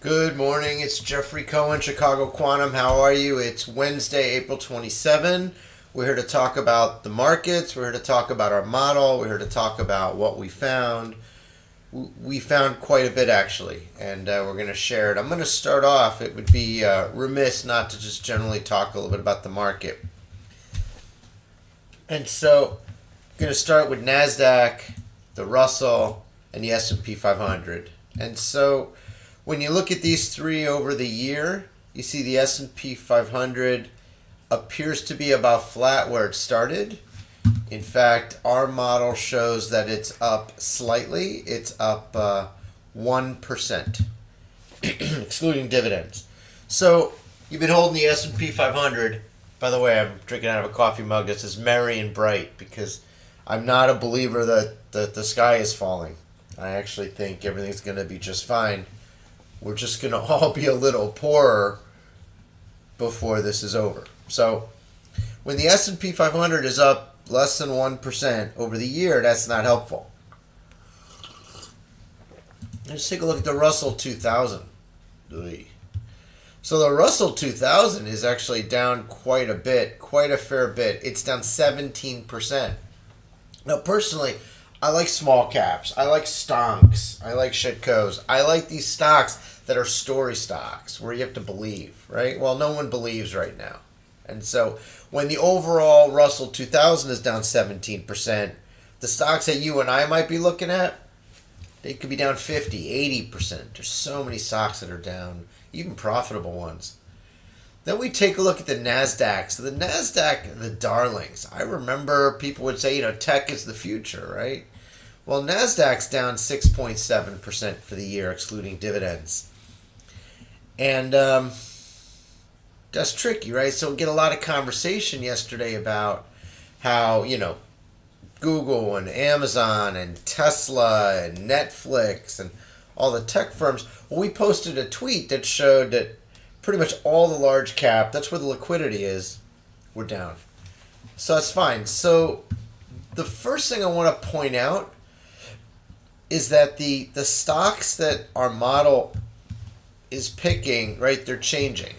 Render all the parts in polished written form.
Good morning. It's Jeffrey Cohen, Chicago Quantum. How are you? It's Wednesday, April 27. We're here to talk about the markets. We're here to talk about our model. We're here to talk about what we found. We found quite a bit, actually, and we're going to share it. I'm going to start off. It would be remiss not to just generally talk a little bit about the market. And so I'm going to start with NASDAQ, the Russell, and the S&P 500. And so when you look at these three over the year, you see the S&P 500 appears to be about flat where it started. In fact, our model shows that it's up slightly. It's up 1%, excluding dividends. So you've been holding the S&P 500. By the way, I'm drinking out of a coffee mug that says merry and bright because I'm not a believer that the sky is falling. I actually think everything's going to be just fine. We're just going to all be a little poorer before this is over. So when the S&P 500 is up less than 1% over the year, that's not helpful. Let's take a look at the Russell 2000. So the Russell 2000 is actually down quite a bit, quite a fair bit. It's down 17%. Now, personally, I like small caps. I like stonks. I like shitcos. I like these stocks that are story stocks where you have to believe, right? Well, no one believes right now. And so when the overall Russell 2000 is down 17%, the stocks that you and I might be looking at, they could be down 50, 80%. There's so many stocks that are down, even profitable ones. Then we take a look at the NASDAQ. So the NASDAQ, the darlings. I remember people would say, tech is the future, right? Well, NASDAQ's down 6.7% for the year, excluding dividends. And that's tricky, right? So we get a lot of conversation yesterday about how, Google and Amazon and Tesla and Netflix and all the tech firms. Well, we posted a tweet that showed that pretty much all the large cap, that's where the liquidity is, we're down. So that's fine. So the first thing I want to point out is that the stocks that our model is picking, right, they're changing.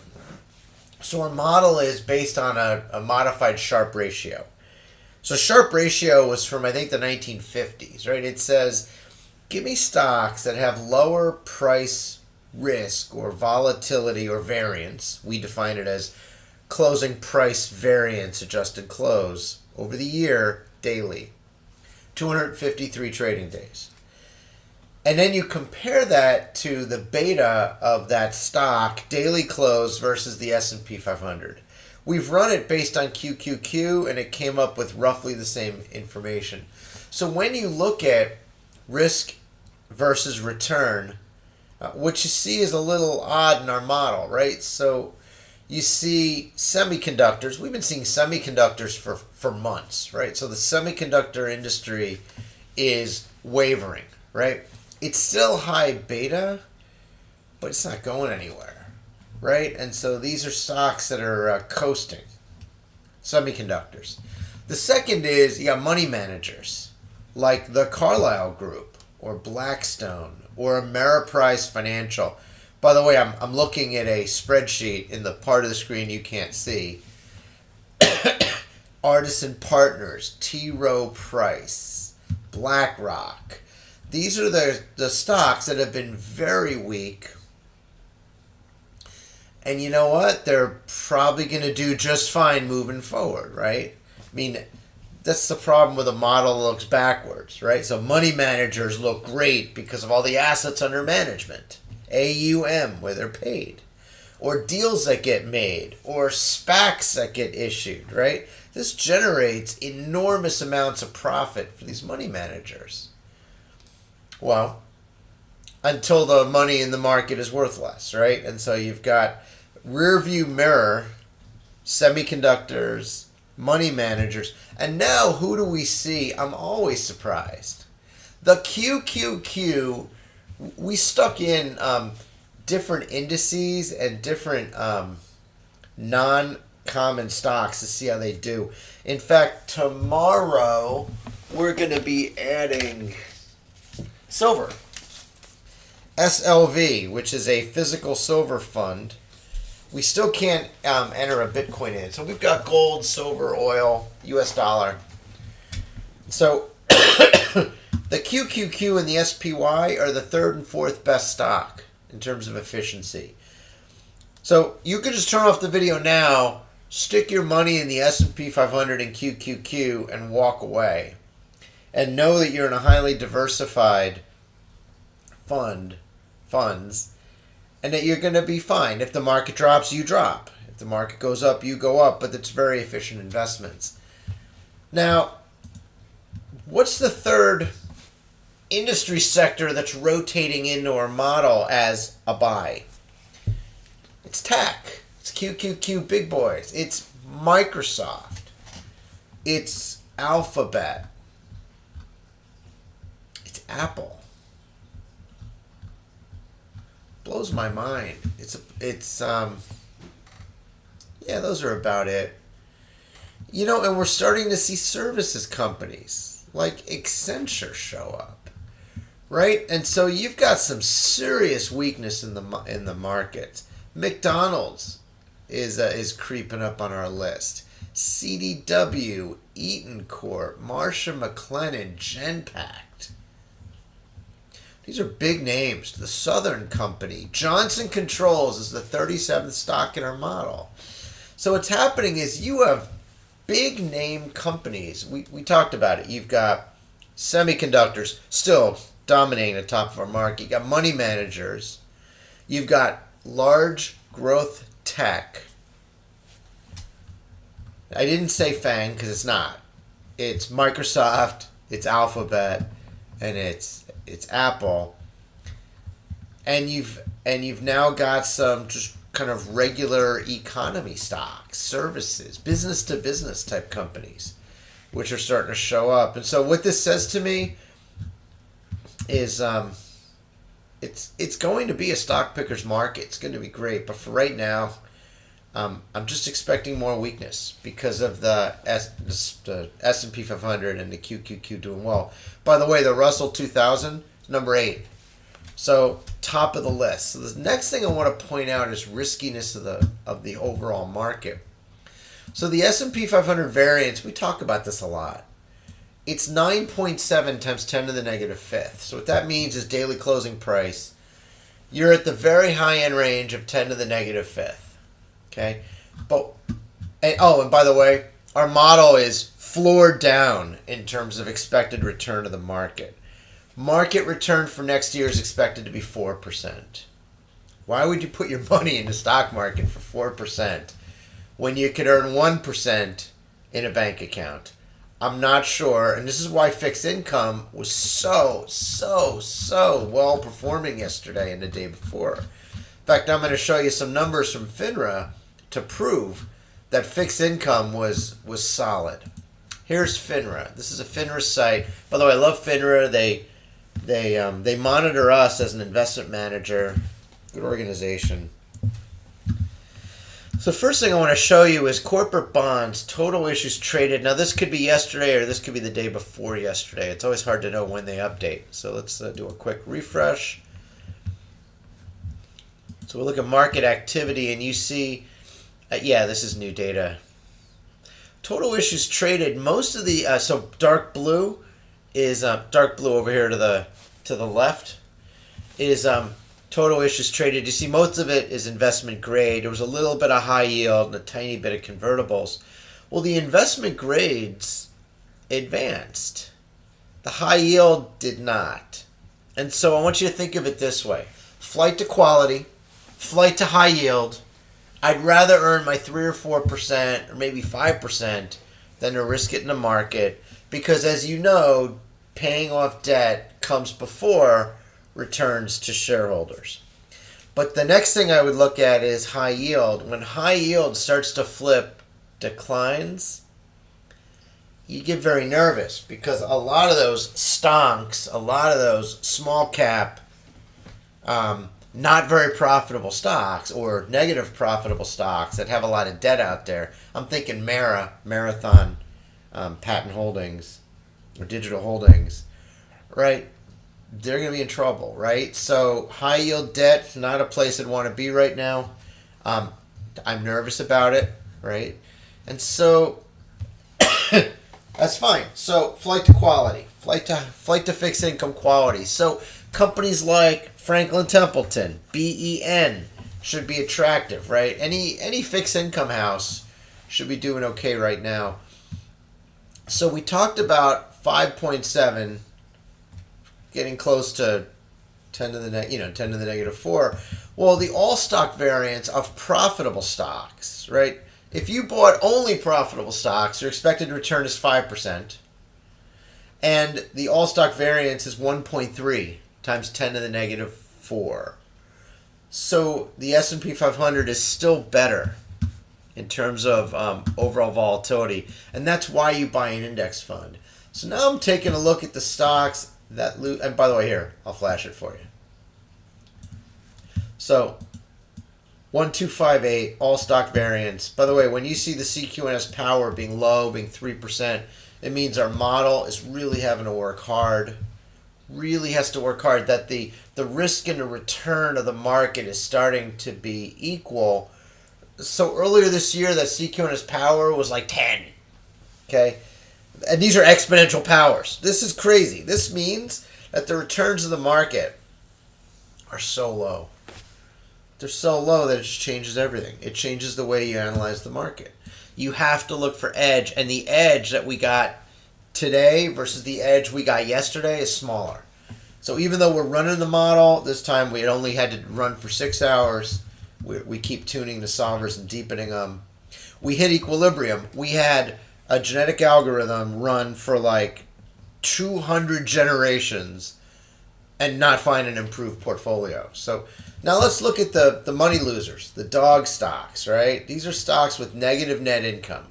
So our model is based on a modified Sharpe ratio. So Sharpe ratio was from, I think, the 1950s, right? It says, give me stocks that have lower price risk or volatility or variance. We define it as closing price variance adjusted close over the year daily. 253 trading days. And then you compare that to the beta of that stock daily close versus the S&P 500. We've run it based on QQQ and it came up with roughly the same information. So when you look at risk versus return, what you see is a little odd in our model, right? So you see semiconductors. We've been seeing semiconductors for months, right? So the semiconductor industry is wavering, right? It's still high beta, but it's not going anywhere, right? And so these are stocks that are coasting, semiconductors. The second is you got money managers like the Carlyle Group or Blackstone or Ameriprise Financial. By the way, I'm looking at a spreadsheet in the part of the screen you can't see. Artisan Partners, T. Rowe Price, BlackRock. These are the stocks that have been very weak. And you know what? They're probably going to do just fine moving forward, right? I mean, that's the problem with a model that looks backwards, right? So money managers look great because of all the assets under management. AUM, where they're paid. Or deals that get made. Or SPACs that get issued, right? This generates enormous amounts of profit for these money managers. Well, until the money in the market is worth less, right? And so you've got rear view mirror, semiconductors, money managers. And now who do we see? I'm always surprised. The QQQ, we stuck in different indices and different non-common stocks to see how they do. In fact, tomorrow we're going to be adding silver. SLV, which is a physical silver fund. We still can't enter a Bitcoin in. So we've got gold, silver, oil, US dollar. So the QQQ and the SPY are the third and fourth best stock in terms of efficiency. So you can just turn off the video now, stick your money in the S&P 500 and QQQ and walk away. And know that you're in a highly diversified funds, and that you're going to be fine. If the market drops, you drop. If the market goes up, you go up, but it's very efficient investments. Now, what's the third industry sector that's rotating into our model as a buy? It's tech. It's QQQ big boys. It's Microsoft. It's Alphabet. It's Apple. Blows my mind. Yeah, those are about it. You know, and we're starting to see services companies like Accenture show up, right? And so you've got some serious weakness in the market. McDonald's is creeping up on our list. CDW, Eaton Corp, Marsh & McLennan, Genpact. These are big names. The Southern Company. Johnson Controls is the 37th stock in our model. So what's happening is you have big name companies. We talked about it. You've got semiconductors still dominating the top of our market. You've got money managers. You've got large growth tech. I didn't say FANG because it's not. It's Microsoft, it's Alphabet, and it's Apple. And you've now got some just kind of regular economy stocks, services, business to business type companies, which are starting to show up. And so what this says to me is it's going to be a stock picker's market. It's going to be great, but for right now, I'm just expecting more weakness because of the S&P 500 and the QQQ doing well. By the way, the Russell 2000 is number 8, so top of the list. So the next thing I want to point out is riskiness of the overall market. So the S&P 500 variance, we talk about this a lot. It's 9.7 times 10 to the negative fifth. So what that means is daily closing price. You're at the very high end range of 10 to the negative fifth. Okay, and by the way, our model is floored down in terms of expected return to the market. Market return for next year is expected to be 4%. Why would you put your money in the stock market for 4% when you could earn 1% in a bank account? I'm not sure, and this is why fixed income was so well performing yesterday and the day before. In fact, I'm going to show you some numbers from Finra to prove that fixed income was solid. Here's Finra. This is a Finra site. By the way, I love Finra. They monitor us as an investment manager. Good organization. So first thing I want to show you is corporate bonds, total issues traded. Now this could be yesterday or this could be the day before yesterday. It's always hard to know when they update. So let's do a quick refresh. So we'll look at market activity and you see, yeah, this is new data. Total issues traded. Most of the so dark blue is dark blue over here to the left is total issues traded. You see, most of it is investment grade. There was a little bit of high yield and a tiny bit of convertibles. Well, the investment grades advanced. The high yield did not. And so I want you to think of it this way: flight to quality, flight to high yield. I'd rather earn my 3 or 4% or maybe 5% than to risk it in the market because, as you know, paying off debt comes before returns to shareholders. But the next thing I would look at is high yield. When high yield starts to flip declines, you get very nervous because a lot of those stonks, a lot of those small cap, not very profitable stocks or negative profitable stocks that have a lot of debt out there. I'm thinking Marathon, Patent Holdings, or Digital Holdings, right? they're going to be in trouble, right? So high yield debt, not a place I'd want to be right now. I'm nervous about it, right? And so that's fine. So flight to quality, flight to fixed income quality. So companies like Franklin Templeton, BEN should be attractive, right? Any fixed income house should be doing okay right now. So we talked about 5.7 getting close to 10 to the 10 to the negative 4. Well, the all stock variance of profitable stocks, right? If you bought only profitable stocks, your expected return is 5%. And the all stock variance is 1.3 times 10 to the negative 4. So the S&P 500 is still better in terms of overall volatility. And that's why you buy an index fund. So now I'm taking a look at the stocks that lose. And by the way, here, I'll flash it for you. So 1258, all stock variance. By the way, when you see the CQNS power being low, being 3%, it means our model is really having to work hard. Really has to work hard. That the risk and the return of the market is starting to be equal. So earlier this year, that CQNS power was like 10. Okay? And these are exponential powers. This is crazy. This means that the returns of the market are so low. They're so low that it just changes everything. It changes the way you analyze the market. You have to look for edge, and the edge that we got today versus the edge we got yesterday is smaller. So even though we're running the model, this time we only had to run for 6 hours. We keep tuning the solvers and deepening them. We hit equilibrium. We had a genetic algorithm run for like 200 generations and not find an improved portfolio. So now let's look at the money losers, the dog stocks, right? These are stocks with negative net income.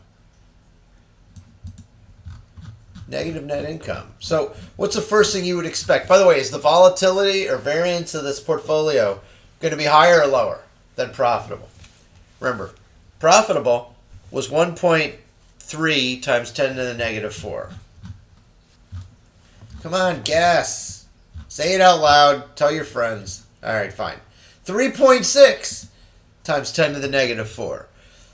Negative net income. So what's the first thing you would expect? By the way, is the volatility or variance of this portfolio going to be higher or lower than profitable? Remember, profitable was 1.3 times 10 to the negative 4. Come on, guess. Say it out loud. Tell your friends. All right, fine. 3.6 times 10 to the negative 4.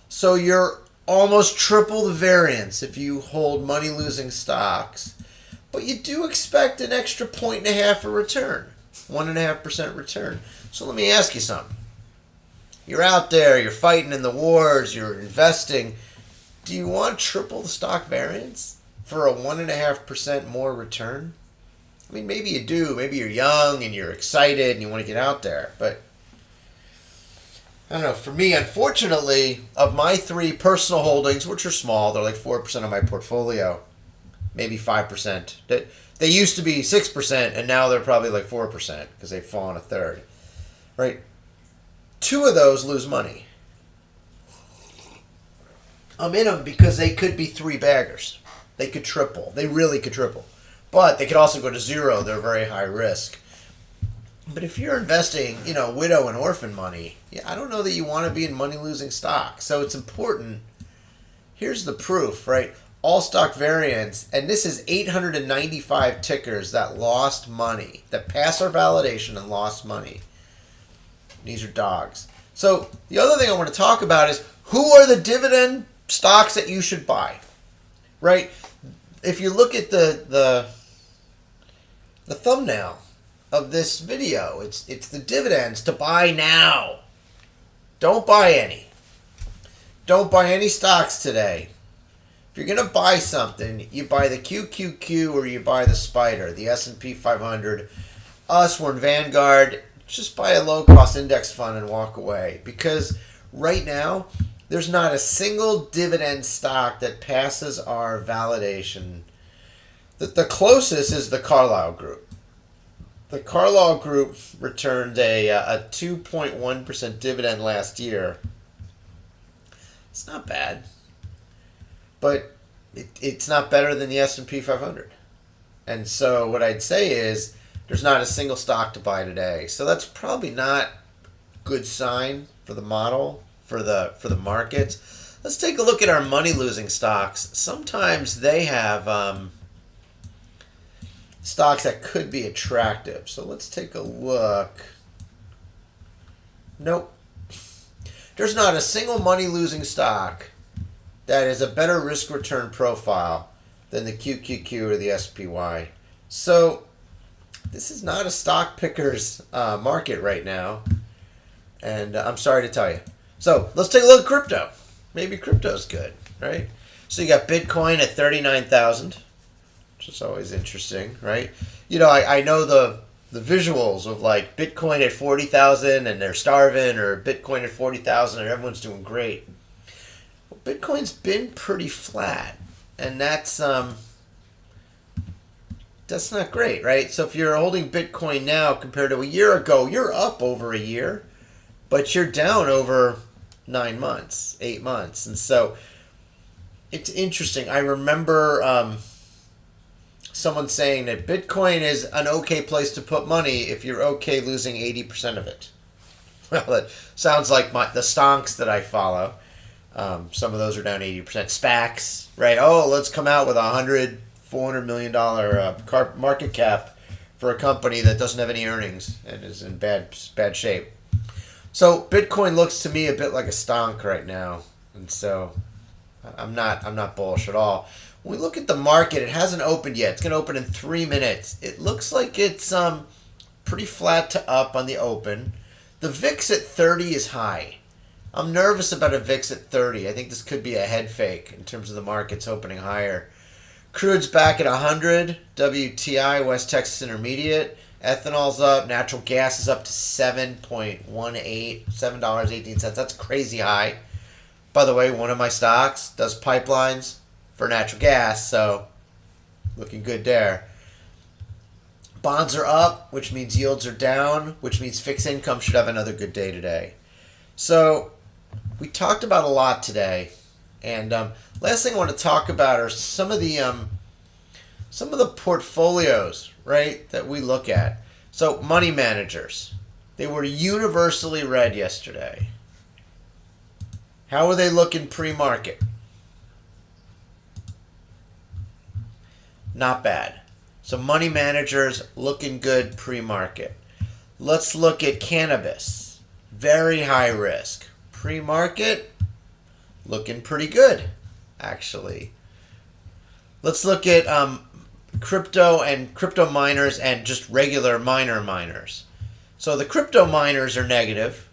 So you're almost triple the variance if you hold money-losing stocks. But you do expect an extra 1.5 of return. 1.5% return. So let me ask you something. You're out there, you're fighting in the wars, you're investing. Do you want triple the stock variance for a 1.5% more return? I mean, maybe you do. Maybe you're young and you're excited and you want to get out there. But I don't know. For me, unfortunately, of my 3 personal holdings, which are small, they're like 4% of my portfolio, maybe 5%. They used to be 6%, and now they're probably like 4% because they've fallen a third. Right? 2 of those lose money. I'm in them because they could be 3 baggers. They could triple. They really could triple. But they could also go to 0. They're very high risk. But if you're investing, widow and orphan money, I don't know that you want to be in money-losing stocks. So it's important. Here's the proof, right? All stock variance, and this is 895 tickers that lost money, that passed our validation and lost money. These are dogs. So the other thing I want to talk about is who are the dividend stocks that you should buy, right? If you look at the thumbnail of this video, it's the dividends to buy now. Don't buy any. Don't buy any stocks today. If you're going to buy something, you buy the QQQ or you buy the Spider, the S&P 500. Us, we're in Vanguard. Just buy a low-cost index fund and walk away. Because right now, there's not a single dividend stock that passes our validation. The closest is the Carlyle Group. The Carlyle Group returned a 2.1% dividend last year. It's not bad. But it's not better than the S&P 500. And so what I'd say is there's not a single stock to buy today. So that's probably not a good sign for the model, for the markets. Let's take a look at our money-losing stocks. Sometimes they have stocks that could be attractive. So let's take a look. Nope. There's not a single money-losing stock that is a better risk-return profile than the QQQ or the SPY. So this is not a stock picker's market right now. And I'm sorry to tell you. So let's take a look at crypto. Maybe crypto's good, right? So you got Bitcoin at 39,000, which is always interesting, right? You know, I know the visuals of like Bitcoin at 40,000 and they're starving, or Bitcoin at 40,000 and everyone's doing great. Well, Bitcoin's been pretty flat, and that's not great, right? So if you're holding Bitcoin now compared to a year ago, you're up over a year, but you're down over 9 months, 8 months. And so it's interesting. I remember someone saying that Bitcoin is an okay place to put money if you're okay losing 80% of it. Well, it sounds like the stonks that I follow. Some of those are down 80%. SPACs, right? Oh, let's come out with $400 million market cap for a company that doesn't have any earnings and is in bad shape. So Bitcoin looks to me a bit like a stonk right now, and so I'm not bullish at all. When we look at the market, it hasn't opened yet. It's going to open in 3 minutes. It looks like it's pretty flat to up on the open. The VIX at 30 is high. I'm nervous about a VIX at 30. I think this could be a head fake in terms of the markets opening higher. Crude's back at 100. WTI, West Texas Intermediate. Ethanol's up. Natural gas is up to $7.18, $7.18. That's crazy high. By the way, one of my stocks does pipelines for natural gas, so looking good there. Bonds are up, which means yields are down, which means fixed income should have another good day today. So we talked about a lot today, and last thing I want to talk about are some of the portfolios, right, that we look at. So money managers, they were universally read yesterday. How are they looking pre-market? Not bad. So money managers looking good pre-market. Let's look at cannabis. Very high risk. Pre-market, looking pretty good, actually. Let's look at crypto and crypto miners and just regular miners. So the crypto miners are negative.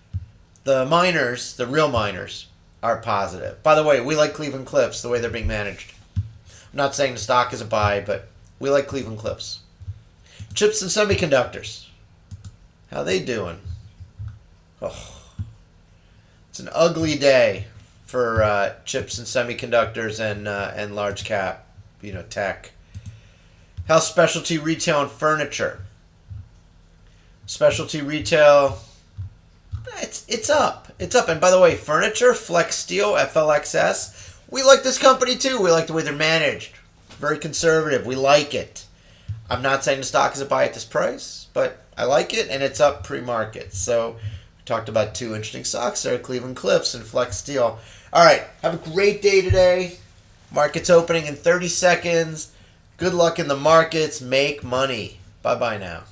The miners, the real miners, are positive. By the way, we like Cleveland Cliffs the way they're being managed. I'm not saying the stock is a buy, but we like Cleveland Cliffs. Chips and semiconductors. How they doing? Oh, it's an ugly day for chips and semiconductors and large cap, tech. How's specialty retail and furniture? Specialty retail, it's up. It's up. And by the way, furniture, Flex Steel, FLXS, we like this company too. We like the way they're managed. Very conservative. We like it. I'm not saying the stock is a buy at this price, but I like it, and it's up pre-market. So we talked about two interesting stocks there, Cleveland Cliffs and Flex Steel. All right, have a great day today. Market's opening in 30 seconds. Good luck in the markets. Make money. Bye-bye now.